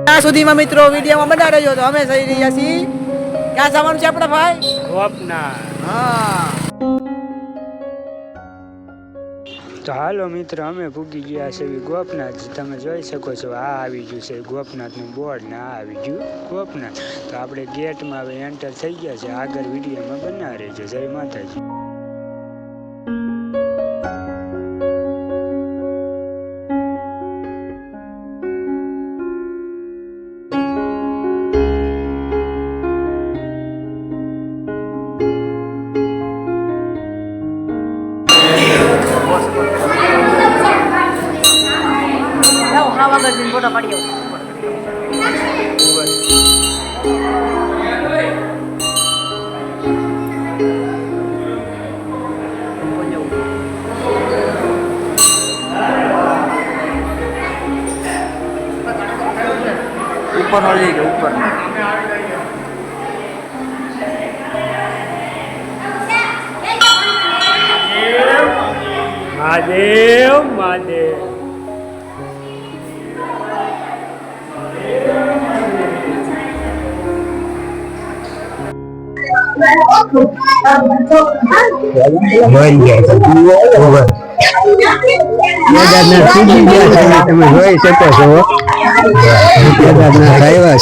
ત્યાં સુધીમાં મિત્રો વિડીયોમાં બના રહ્યો તો અમે જઈ રહ્યા છીએ ક્યાં જવાનું છે આપણે ભાઈ ગોપનાથ। હા તો હાલો મિત્ર અમે પૂગી ગયા છે ગોપનાથ। તમે જોઈ શકો છો આ આવી ગયું છે ગોપનાથનું બોર્ડ ને આ આવી ગયું ગોપનાથ। તો આપણે ગેટમાં હવે એન્ટર થઈ ગયા છે। આગળ વિડીયોમાં બના રહેજો। જય માતાજી। ફોટો પાડી ઉપર નો લઈ ગયો ઉપર મહાદેવ મહાદેવ। તમે જોઈ શકો છો કેદારનાથ આવ્યા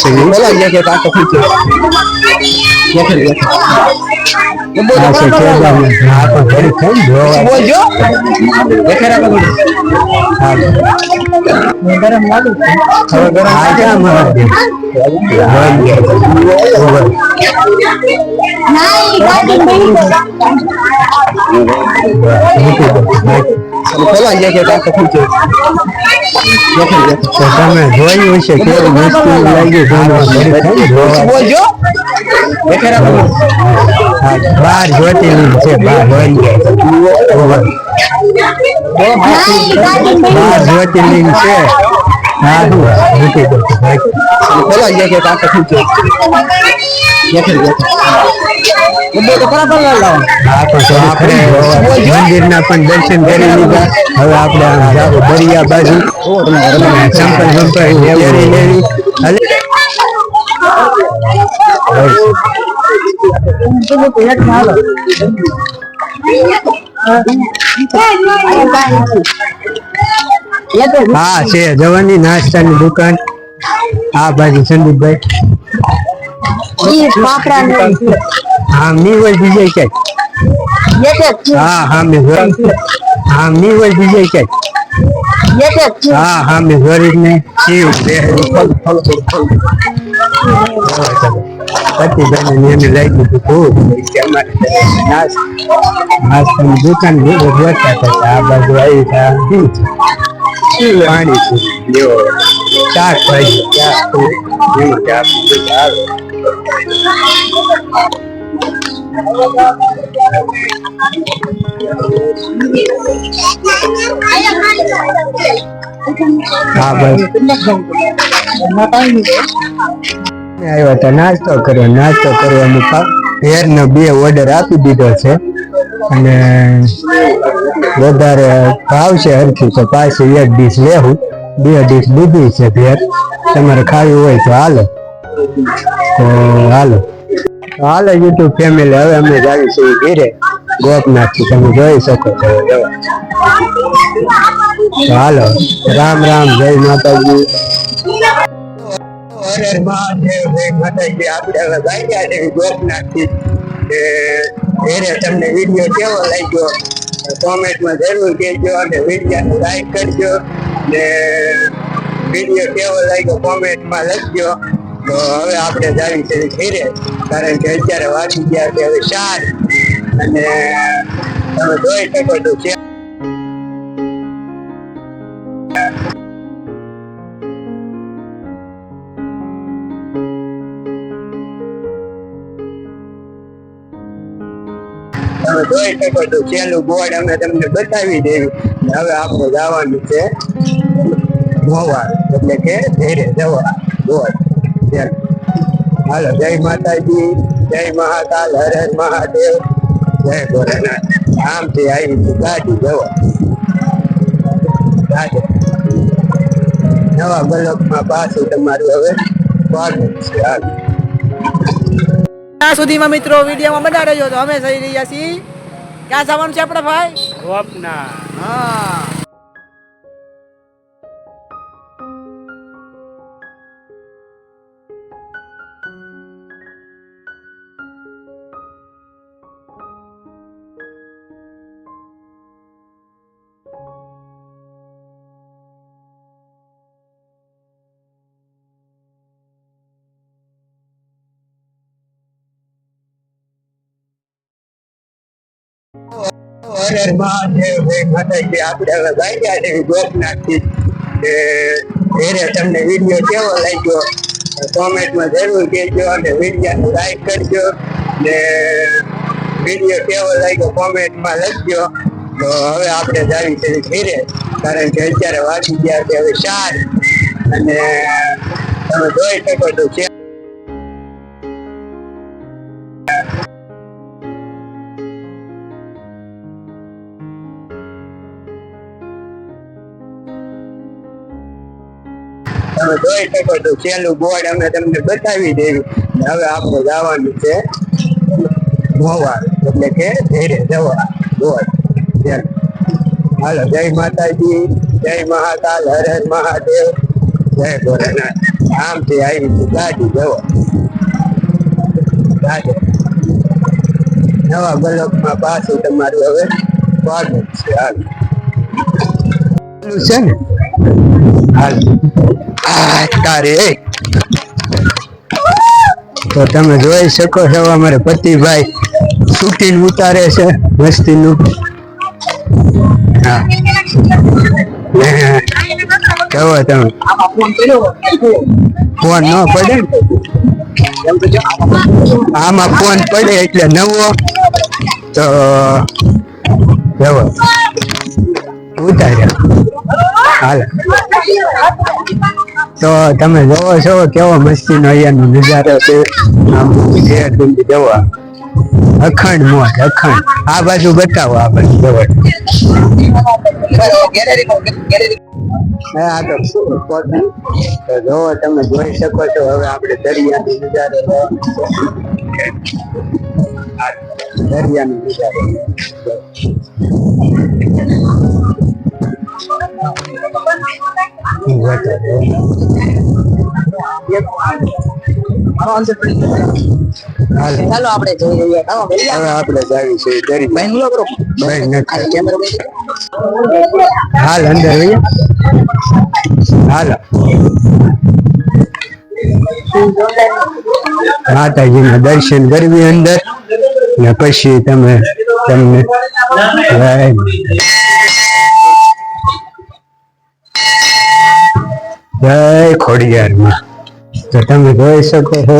તમે જોયું હશે કેવી મુશ્કેલ લાગી બાર જ્યોતિર્લિંગ છે બાર જ્યોતિર્લિંગ છે મંદિર ના પણ દર્શન કરી લીધા। હવે આપણે દરિયા બાજુ સંપલ લેવી હા છે જવાની નાસ્તાની દુકાન આ બાજુ સંદીપભાઈ હા મીવલ વિજય છે હા મેં હા મીવલ વિજય છે હા મેં ગરીબ ને શિવ પતિ બને એને લઈ દીધું ખૂબ નાસ્તાની દુકાન જોતા આ બાજુ આવી પાણી શાકભાજી આવ્યા હતા નાસ્તો કરવાનું ભેર નો 2 ઓર્ડર આપી દીધો છે અને વધારે ભાવ છે હરખી તો પાછી 1 ડીશ લેવું 2 ડીશ લીધી છે ભેર તમારે ખાવી હોય તો હાલો યુટ્યુબ ફેમિલી હવે અમે જાવી છીએ ઘરે ગોપનાથ થી તમે જોઈ શકો છો હાલો રામ રામ જય માતાજી તમને વિડીયો કેવો લાગ્યો કોમેન્ટમાં જરૂર કહેજો અને વિડીયોને લાઈક કરજો ને વિડીયો કેવો લાગ્યો કોમેન્ટમાં લખજો। તો હવે આપણે જાવી છે ઘરે કારણ કે અત્યારે વાગી ગયા છે હવે 4 અને તમે જોઈ શકો છો છેલ્લું બોર્ડ અમે તમને બતાવી દેવી। હવે આપણે જવાનું છે મોવા એટલે કે ઘરે જવા બોર્ડ। હાલો જય માતાજી જય મહાકાલ હર હર મહાદેવ જય ભોળાનાથ। આમથી આવી ગાડી જવા નવા બ્લોગમાં પાછું તમારું હવે સ્વાગત છે. ત્યાં સુધીમાં મિત્રો વિડીયોમાં બના રહ્યો તો અમે જઈ રહ્યા છીએ. ક્યાં જવાનું છે આપણે ભાઈ? ગોપના. હા. હર મહાદેવ, જય માતાજી. આપણે હવે ભાગ્યા છે ગોપનાથથી. ઘરે તમને વિડીયો કેવો લાગ્યો કોમેન્ટમાં જરૂર કહેજો અને વિડીયોને લાઈક કરજો ને વિડીયો કેવો લાગ્યો કોમેન્ટમાં લખજો. તો હવે આપણે જાવી છે ઘરે, કારણ કે અત્યારે વાગી ગયા છે હવે 4 અને તમે જોઈ શકો છો છે તમે જોઈ શકો છો છેલ્લું બોર્ડ અમે તમને બતાવી દેવી. હવે આપણે જવાનું છે મોવા, એટલે કે ઘરે જવા બોર્ડ. હાલો, જય માતાજી, જય મહાકાલ, હર હર મહાદેવ, જય ભોલેનાથ. આમથી આવી ગાડી જવા ગાડી. નવા બ્લોગમાં પાછું તમારું હવે સ્વાગત છે. હાલ છે ને હાલ તારે. તો તમે જોઈ શકો છો અમારે પતિભાઈ શૂટિંગ ઉતારે છે મસ્તીનું. હા, જવો તમે ફોન ન પડે, આમાં ફોન પડે એટલે નવો તો જવો ઉતાર્યા. હાલ તો તમે જોવો છો કેવો મસ્તીનો અહીંયાનો નજારો છે. આમ ઘેર સુધી જવા અખંડ મોજ અખંડ. આ બાજુ બતાવો, આ બાજુ જવા. હા, તો જોવો તમે જોઈ શકો છો. હવે આપણે દરિયાનો નજારો દરિયાનો નજારો ચાલો આપણે જઈ રહ્યા. હવે આપણે જાવી છે હાલ અંદર હોઈએ. હાલો, માતાજીના દર્શન કરવી અંદર ને પછી તમને જય ખોડિયારમાં. તો તમે જોઈ શકો છો